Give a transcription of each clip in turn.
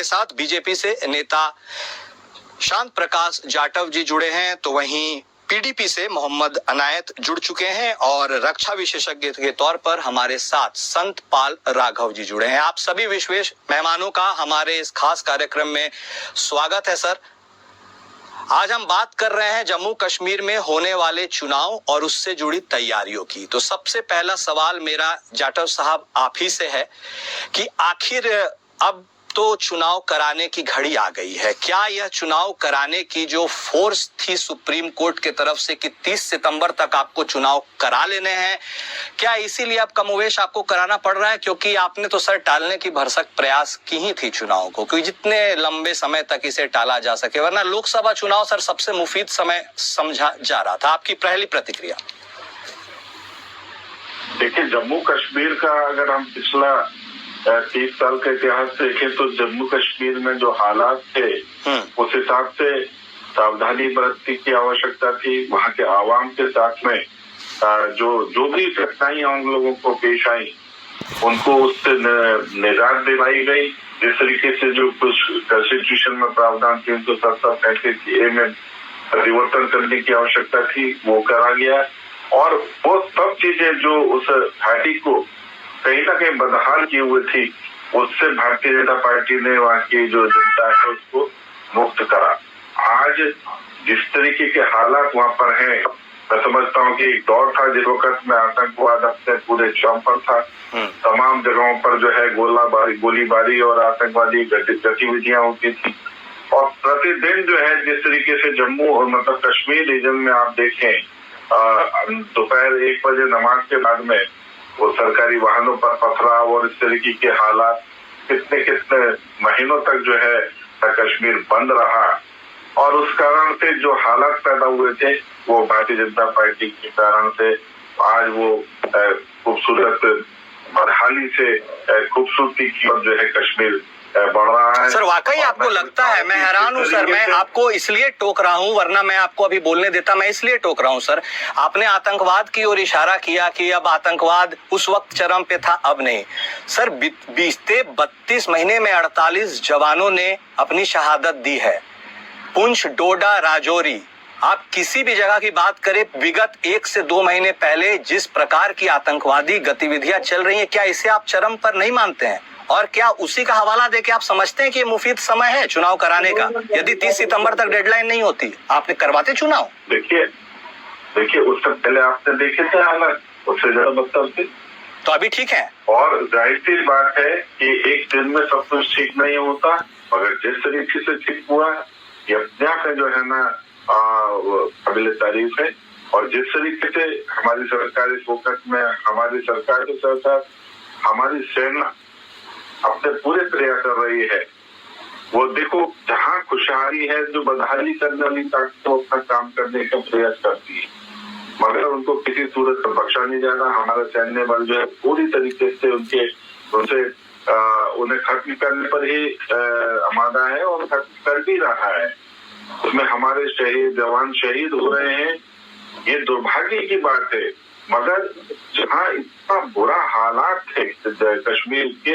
के साथ बीजेपी से नेता शांत प्रकाश जाटव जी जुड़े हैं, तो वहीं पीडीपी से मोहम्मद अनायत जुड़ चुके हैं और रक्षा विशेषज्ञ के तौर पर हमारे साथ संत पाल राघव जी जुड़े हैं। आप सभी विशेष मेहमानों का हमारे इस खास कार्यक्रम में स्वागत है। सर, आज हम बात कर रहे हैं जम्मू कश्मीर में होने वाले चुनाव और उससे जुड़ी तैयारियों की। तो सबसे पहला सवाल मेरा जाटव साहब आप ही से है कि आखिर अब तो चुनाव कराने की घड़ी आ गई है। क्या यह चुनाव कराने की जो फोर्स थी सुप्रीम कोर्ट की तरफ से कि 30 सितंबर तक आपको चुनाव करा लेने हैं, क्या इसीलिए अब कमोवेश आपको कराना पड़ रहा है? क्योंकि आपने तो सर टालने की भरसक प्रयास की ही थी चुनाव को, क्योंकि जितने लंबे समय तक इसे टाला जा सके, वरना लोकसभा चुनाव सर सबसे मुफीद समय समझा जा रहा था। आपकी पहली प्रतिक्रिया? देखिए, जम्मू कश्मीर का अगर हम पिछला 30 साल का इतिहास देखें तो जम्मू कश्मीर में जो हालात थे उस हिसाब से सावधानी बरतने की आवश्यकता थी। वहाँ के आवाम के साथ में जो भी घटनाएं उन लोगों को पेश आई उनको उससे निजात दिलाई गई। जिस तरीके से जो कुछ कॉन्स्टिट्यूशन में प्रावधान 370-35 में परिवर्तन करने की आवश्यकता थी वो करा गया और वो सब चीजें जो उस घाटी को कहीं ना कहीं बदहाल किए हुए थी उससे भारतीय जनता पार्टी ने वहाँ की जो जनता है उसको मुक्त करा। आज जिस तरीके के हालात वहाँ पर हैं, मैं समझता हूँ कि एक दौर था जिस वक्त में आतंकवाद अपने पूरे चरम पर था। तमाम जगहों पर जो है गोलीबारी और आतंकवादी गतिविधियां होती थी और प्रतिदिन जो है जिस तरीके से जम्मू और मतलब कश्मीर रीजन में आप देखें दोपहर 1 बजे नमाज के बाद में वो सरकारी वाहनों पर पथराव और इस तरीके के हालात कितने महीनों तक जो है कश्मीर बंद रहा और उस कारण से जो हालात पैदा हुए थे वो भारतीय जनता पार्टी के कारण से आज वो खूबसूरत बदहाली से खूबसूरती की ओर जो है कश्मीर बढ़ रहा है। सर वाकई आपको लगता है? मैं हैरान हूँ सर, मैं आपको इसलिए टोक रहा हूँ, वरना मैं आपको अभी बोलने देता। मैं इसलिए टोक रहा हूँ सर, आपने आतंकवाद की ओर इशारा किया कि अब आतंकवाद उस वक्त चरम पे था, अब नहीं। सर बीते 32 महीने में 48 जवानों ने अपनी शहादत दी है। पुंछ, डोडा, राजौरी, आप किसी भी जगह की बात करें, विगत 1 से 2 महीने पहले जिस प्रकार की आतंकवादी गतिविधियां चल रही हैं, क्या इसे आप चरम पर नहीं मानते हैं? और क्या उसी का हवाला देके आप समझते हैं कि ये मुफीद समय है चुनाव कराने का? यदि 30 सितंबर तक डेडलाइन नहीं होती, आपने करवाते चुनाव? देखिए उससे पहले आपने देखे थे हालात, उससे ज्यादा मतलब थे तो अभी ठीक है। और जाहिर सी बात है कि एक दिन में सब कुछ ठीक नहीं होता, मगर जिस तरीके से ठीक हुआ ये अपने आप में जो है ना काबिल तारीफ है। और जिस तरीके से हमारी सरकार इस वक्त में, हमारी सरकार के साथ साथ हमारी सेना अपने पूरे प्रयास कर रही है, वो देखो जहाँ खुशहाली है, जो बदहाली करने वाली ताकत वो अपना काम करने का प्रयास करती है, मगर उनको किसी सूरत पर बख्शा नहीं जा रहा। हमारा सैन्य बल जो है पूरी तरीके से उनसे उन्हें खत्म करने पर ही आमादा है और खत्म कर भी रहा है। उसमें हमारे जवान शहीद हो रहे हैं, ये दुर्भाग्य की बात है। मगर जहाँ इतना बुरा हालात थे कश्मीर के,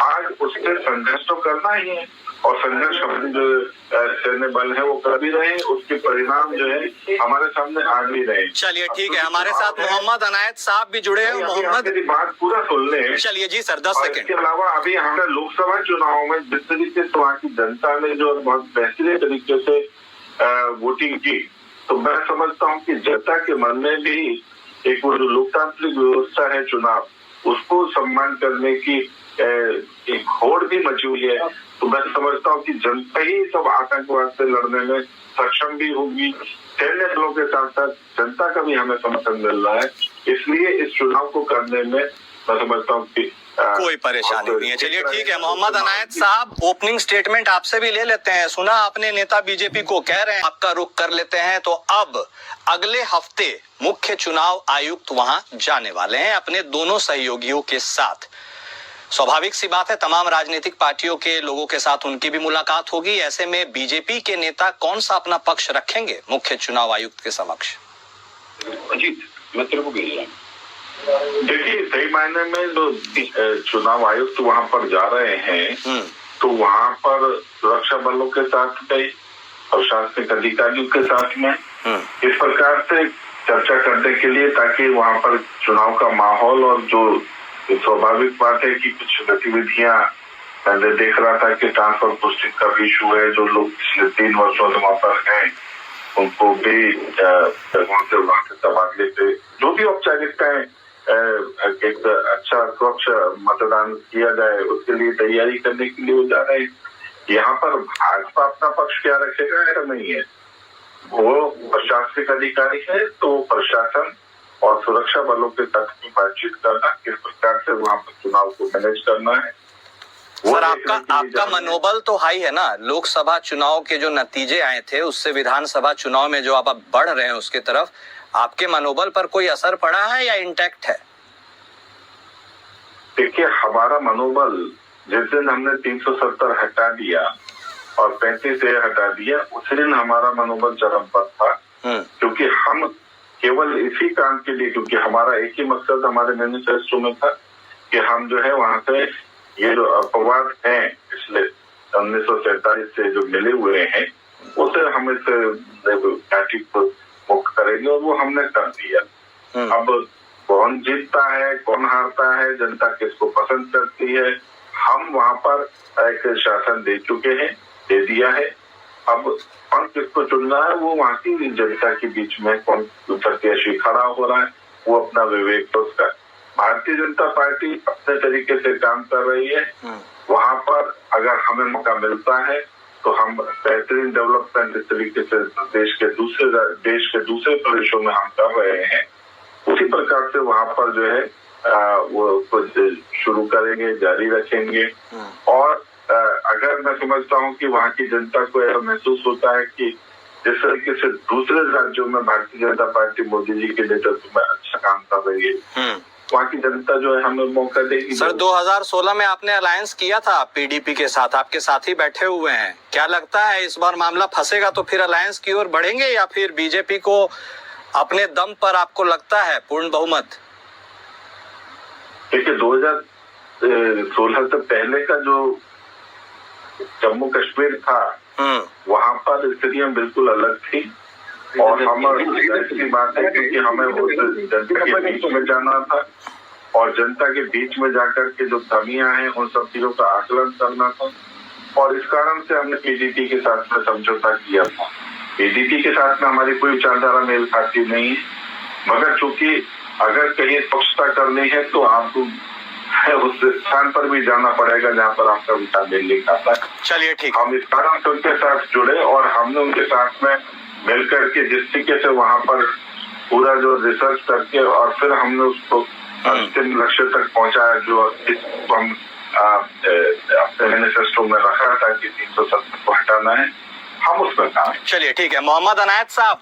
आज उससे संघर्ष तो करना ही है और संघर्ष हमारे जो सैन्य बल है वो कर भी रहे हैं, उसके परिणाम जो है हमारे सामने आ भी रहे। चलिए ठीक है, हमारे साथ मोहम्मद अनायत साहब भी जुड़े हैं। मोहम्मद, मेरी बात पूरा सुन ले। चलिए जी सर, 10 सेकंड। इसके अलावा अभी हमारे लोकसभा चुनाव में जिस तरीके से वहाँ की जनता ने जो बहुत बेहतरीन तरीके से वोटिंग की, तो मैं समझता हूँ कि जनता के मन में भी एक वो जो लोकतांत्रिक व्यवस्था है चुनाव, उसको सम्मान करने की एक होड़ भी मची हुई है। तो मैं समझता हूँ कि जनता ही सब आतंकवाद से लड़ने में सक्षम भी होगी। सैन्य बलों के साथ साथ जनता का भी हमें समर्थन मिल रहा है, इसलिए इस चुनाव को करने में मैं समझता हूँ कि कोई परेशानी नहीं है। चलिए ठीक है, मोहम्मद अनायत साहब, ओपनिंग स्टेटमेंट आपसे भी ले लेते हैं। सुना आपने नेता बीजेपी को कह रहे हैं, आपका रुख कर लेते हैं। तो अब अगले हफ्ते मुख्य चुनाव आयुक्त वहां जाने वाले हैं अपने दोनों सहयोगियों के साथ। स्वाभाविक सी बात है, तमाम राजनीतिक पार्टियों के लोगों के साथ उनकी भी मुलाकात होगी। ऐसे में बीजेपी के नेता कौन सा अपना पक्ष रखेंगे मुख्य चुनाव आयुक्त के समक्ष? अजीत, मैं तेरे को भेज रहा हूँ। देखिए, सही मायने में जो चुनाव आयुक्त वहां पर जा रहे हैं तो वहां पर सुरक्षा बलों के साथ गए, प्रशासनिक अधिकारियों के साथ में इस प्रकार से चर्चा करने के लिए, ताकि वहां पर चुनाव का माहौल और जो स्वाभाविक बात है कि कुछ गतिविधियां मैंने देख रहा था कि ट्रांसफर पोस्टिंग का भी इशू है, जो लोग पिछले 3 वर्षों से वहां पर हैं उनको भी वहां से तबादले पे जो भी औपचारिकताएं एक अच्छा स्वच्छ मतदान किया जाए उसके लिए तैयारी करने के लिए वो जा रहे हैं। यहाँ पर भाजपा अपना पक्ष क्या रखेगा ऐसा नहीं है, वो प्रशासनिक अधिकारी है तो प्रशासन और सुरक्षा बलों के साथ की बातचीत करना, किस प्रकार से वहां पर चुनाव को मैनेज करना है। सर आपका मनोबल तो हाई है ना, लोकसभा चुनाव के जो नतीजे आए थे उससे विधानसभा चुनाव में जो आप बढ़ रहे हैं उसके तरफ, आपके मनोबल पर कोई असर पड़ा है या इंटैक्ट है? देखिए, हमारा मनोबल जिस दिन हमने 370 हटा दिया और 35 हटा दिया उस दिन हमारा मनोबल चरम पर था, क्योंकि हम केवल इसी काम के लिए, क्योंकि हमारा एक ही मकसद हमारे मैनिफेस्टो में था कि हम जो है वहां से ये जो अपवाद हैं पिछले 1947 से जो मिले हुए हैं उसे हम इस घाटी को मुक्त करेंगे और वो हमने कर दिया। अब कौन जीतता है कौन हारता है, जनता किसको पसंद करती है, हम वहां पर एक शासन दे चुके हैं, दे दिया है। अब कौन किसको चुनना है वो वहां की जनता के बीच में कौन प्रत्याशी खड़ा हो रहा है वो अपना विवेक तो उसका। भारतीय जनता पार्टी अपने तरीके से काम कर रही है, वहां पर अगर हमें मौका मिलता है तो हम बेहतरीन डेवलपमेंट इस तरीके से देश के दूसरे प्रदेशों में हम कर रहे हैं, उसी प्रकार से वहां पर जो है वो कुछ शुरू करेंगे, जारी रखेंगे। और अगर मैं समझता हूँ कि वहां की जनता को यह महसूस होता है कि जिस तरीके से दूसरे राज्यों में भारतीय जनता पार्टी मोदी जी के नेतृत्व में अच्छा काम कर रही है, वहाँ की जनता जो है हमें मौका देगी। सर 2016 में आपने अलायंस किया था पीडीपी के साथ, आपके साथी बैठे हुए हैं, क्या लगता है इस बार मामला फंसेगा तो फिर अलायंस की ओर बढ़ेंगे या फिर बीजेपी को अपने दम पर आपको लगता है पूर्ण बहुमत? देखिए, 2016 से पहले का जो जम्मू कश्मीर था वहां पर स्थितियां बिल्कुल अलग थी और हम ऐसी बात है क्योंकि हमें उस जनता के बीच में जाना था और जनता के बीच में जाकर के जो कमियां हैं उन सब चीजों का आकलन करना था और इस कारण से हमने पीडीपी के साथ में समझौता किया था। पीडीपी के साथ में हमारी कोई विचारधारा मेल खाती नहीं है, मगर चूंकि अगर कहीं स्पष्टता करनी है तो आपको उस स्थान पर भी जाना पड़ेगा जहाँ पर आपका विचार मेल नहीं खाता है। चलिए ठीक, हम इस कारण से उनके साथ जुड़े और हमने उनके साथ में मिलकर के जिस तरीके से वहां पर पूरा जो रिसर्च करके और फिर हमने उसको अंतिम लक्ष्य तक पहुंचाया जो इसको हम अपने मैनिफेस्टो में रखा था कि 370 को हटाना है, हम उसमें काम। चलिए ठीक है, मोहम्मद अनायत साहब।